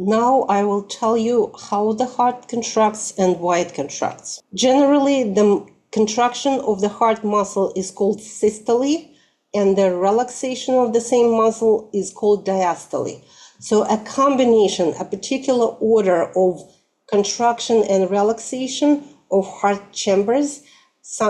Now I will tell you how the heart contracts and why it contracts. Generally, the contraction of the heart muscle is called systole, and the relaxation of the same muscle is called diastole. So a combination, a particular order of contraction and relaxation of heart chambers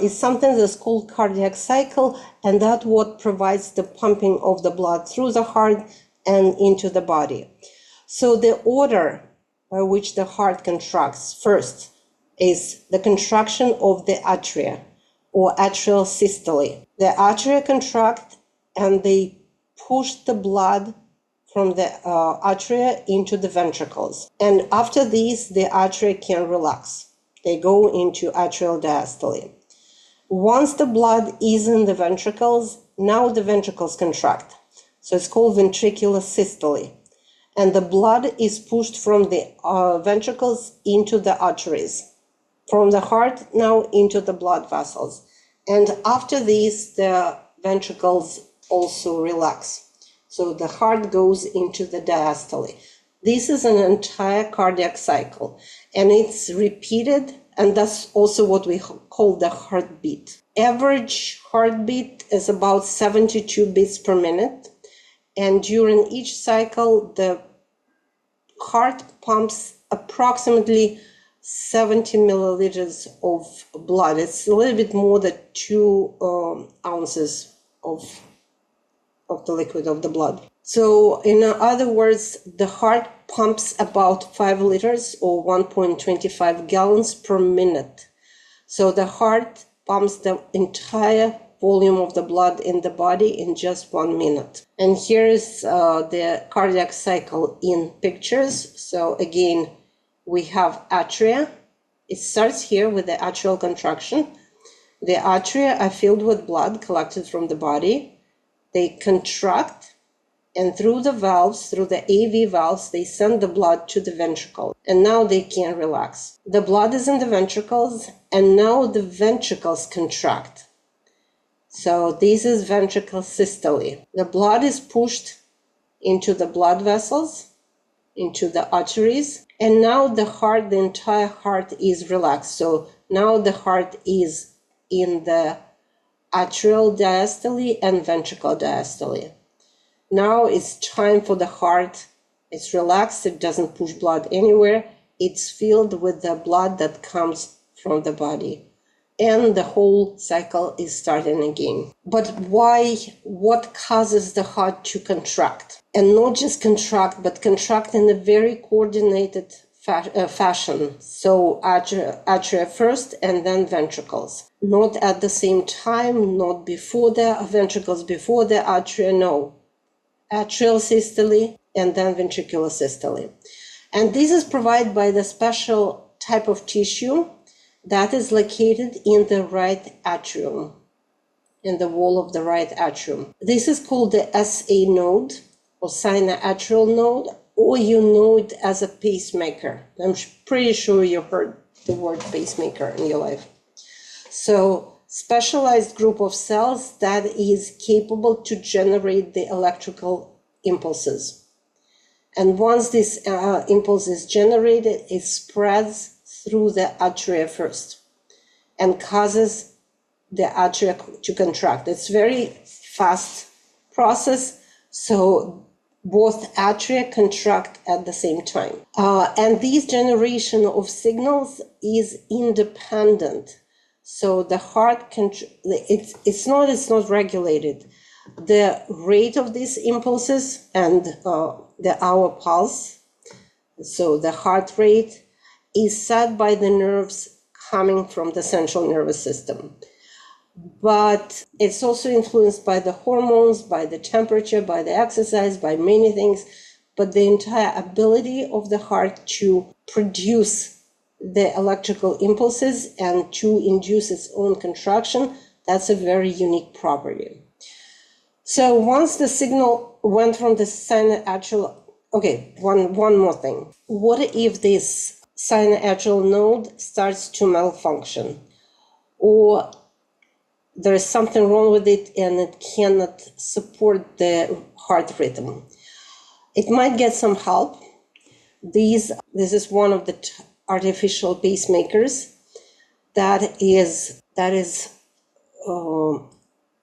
is something that's called cardiac cycle, and that's what provides the pumping of the blood through the heart and into the body. So the order by which the heart contracts first is the contraction of the atria or atrial systole. The atria contract and they push the blood from the atria into the ventricles. And after this, the atria can relax. They go into atrial diastole. Once the blood is in the ventricles, now the ventricles contract. So it's called ventricular systole. And the blood is pushed from the ventricles into the arteries, from the heart now into the blood vessels. And after this, the ventricles also relax. So the heart goes into the diastole. This is an entire cardiac cycle, and it's repeated, and that's also what we call the heartbeat. Average heartbeat is about 72 beats per minute, and during each cycle, the heart pumps approximately 70 milliliters of blood. It's a little bit more than 2 ounces of the liquid of the blood. So in other words, the heart pumps about 5 liters or 1.25 gallons per minute. So the heart pumps the entire volume of the blood in the body in just 1 minute. And here is the cardiac cycle in pictures. So again, we have atria. It starts here with the atrial contraction. The atria are filled with blood collected from the body. They contract, and through the valves, through the AV valves, they send the blood to the ventricle. And now they can relax. The blood is in the ventricles, and now the ventricles contract. So this is ventricular systole. The blood is pushed into the blood vessels, into the arteries, and now the heart, the entire heart is relaxed. So now the heart is in the atrial diastole and ventricular diastole. Now it's time for the heart. It's relaxed, it doesn't push blood anywhere. It's filled with the blood that comes from the body. And the whole cycle is starting again. But why? What causes the heart to contract? And not just contract, but contract in a very coordinated fashion. So atria first and then ventricles. Not at the same time, not before the ventricles, before the atria, no. Atrial systole and then ventricular systole. And this is provided by the special type of tissue that is located in the right atrium, in the wall of the right atrium. This is called the SA node or sinoatrial node, or you know it as a pacemaker. I'm pretty sure you heard the word pacemaker in your life. So, specialized group of cells that is capable to generate the electrical impulses. And once this impulse is generated, it spreads through the atria first and causes the atria to contract. It's very fast process, so both atria contract at the same time. And this generation of signals is independent. So the heart it's not regulated. The rate of these impulses and the hour pulse, so the heart rate, is set by the nerves coming from the central nervous system. But it's also influenced by the hormones, by the temperature, by the exercise, by many things. But the entire ability of the heart to produce the electrical impulses and to induce its own contraction, that's a very unique property. So once the signal went from the sinoatrial, okay, one more thing. What if this sinoatrial node starts to malfunction, or there is something wrong with it and it cannot support the heart rhythm? It might get some help, This is one of the artificial pacemakers that is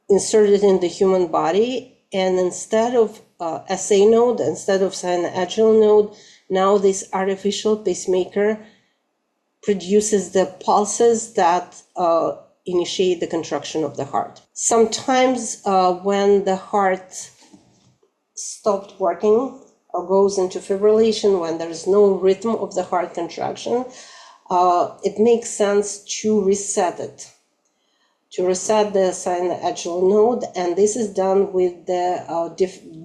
inserted in the human body, and instead of SA node, instead of synoatrial node, now this artificial pacemaker produces the pulses that initiate the contraction of the heart. Sometimes when the heart stopped working or goes into fibrillation, when there is no rhythm of the heart contraction, it makes sense to reset it, to reset the synoatrial node, and this is done with the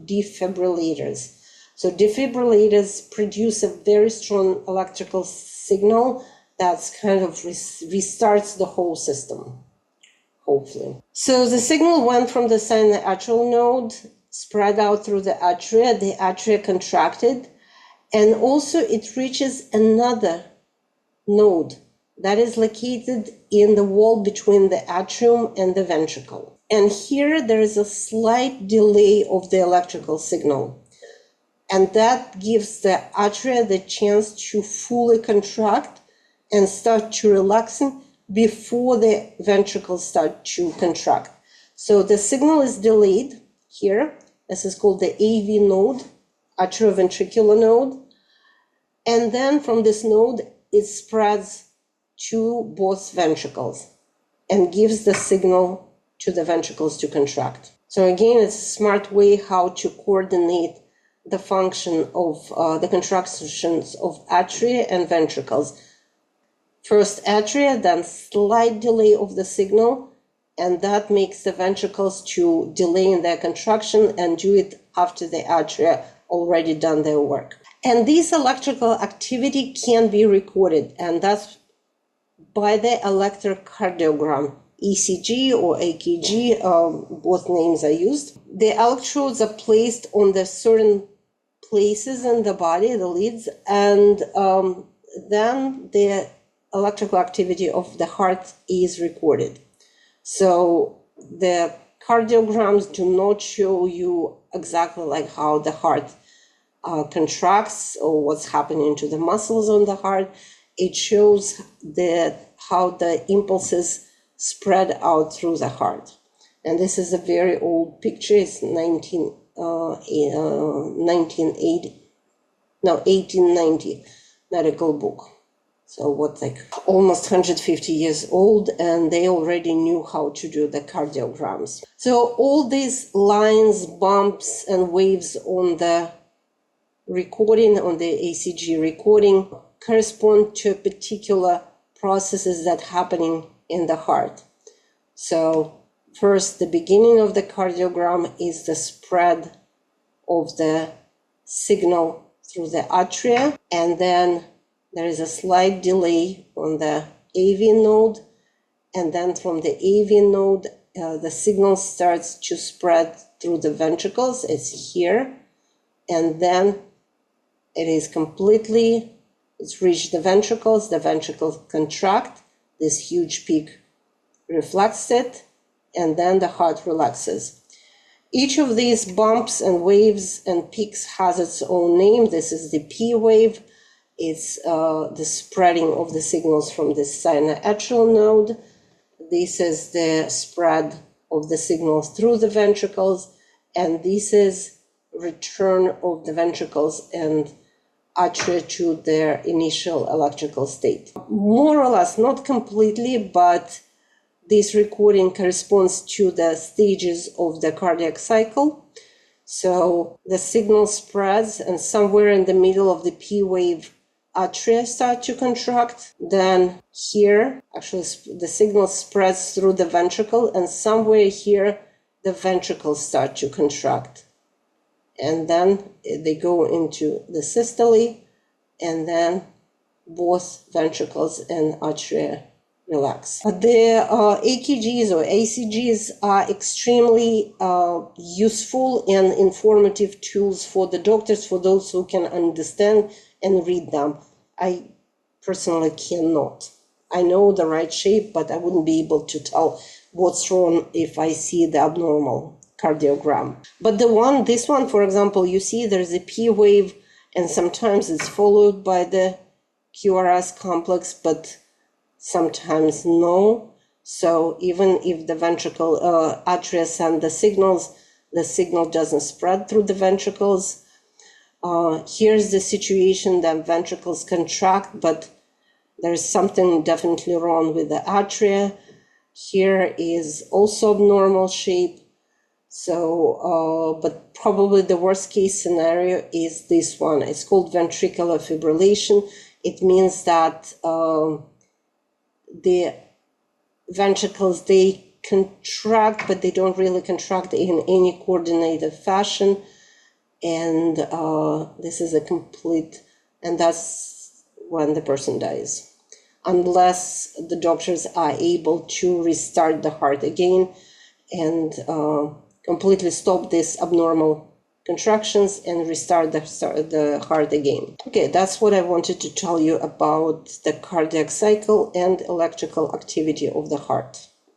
defibrillators. So defibrillators produce a very strong electrical signal that's kind of restarts the whole system, hopefully. So the signal went from the synoatrial node, spread out through the atria contracted, and also it reaches another node that is located in the wall between the atrium and the ventricle. And here there is a slight delay of the electrical signal. And that gives the atria the chance to fully contract and start to relaxing before the ventricles start to contract. So the signal is delayed here. This is called the AV node, atrioventricular node. And then from this node, it spreads to both ventricles and gives the signal to the ventricles to contract. So again, it's a smart way how to coordinate the function of the contractions of atria and ventricles. First atria, then slight delay of the signal, and that makes the ventricles to delay in their contraction and do it after the atria already done their work. And this electrical activity can be recorded, and that's by the electrocardiogram, ECG or AKG, both names are used. The electrodes are placed on the certain places in the body, the leads, and then the electrical activity of the heart is recorded. So the cardiograms do not show you exactly like how the heart contracts or what's happening to the muscles on the heart. It shows how the impulses spread out through the heart. And this is a very old picture. It's 1890 medical book. So what's like almost 150 years old, and they already knew how to do the cardiograms. So all these lines, bumps, and waves on the recording, on the ACG recording, correspond to particular processes that happening in the heart. So first, the beginning of the cardiogram is the spread of the signal through the atria, and then there is a slight delay on the AV node, and then from the AV node, the signal starts to spread through the ventricles. It's here, and then it's reached the ventricles contract, this huge peak reflects it, and then the heart relaxes. Each of these bumps and waves and peaks has its own name. This is the P wave. It's the spreading of the signals from the synoatrial node. This is the spread of the signals through the ventricles, and this is return of the ventricles and atria to their initial electrical state. More or less, not completely, but this recording corresponds to the stages of the cardiac cycle. So the signal spreads, and somewhere in the middle of the P wave, atria start to contract. Then here, actually, the signal spreads through the ventricle, and somewhere here, the ventricles start to contract. And then they go into the systole, and then both ventricles and atria relax. The AKGs or ACGs are extremely useful and informative tools for the doctors, for those who can understand and read them. I personally cannot. I know the right shape, but I wouldn't be able to tell what's wrong if I see the abnormal cardiogram. But this one, for example, you see there's a P wave, and sometimes it's followed by the QRS complex, but sometimes no. So even if the ventricle atria send the signal doesn't spread through the ventricles. Here's the situation that ventricles contract, but there's something definitely wrong with the atria. Here is also abnormal shape. So, but probably the worst case scenario is this one. It's called ventricular fibrillation. It means that the ventricles, they contract, but they don't really contract in any coordinated fashion. And this is a complete, and that's when the person dies, unless the doctors are able to restart the heart again and completely stop these abnormal contractions and restart the heart again. Okay, that's what I wanted to tell you about the cardiac cycle and electrical activity of the heart.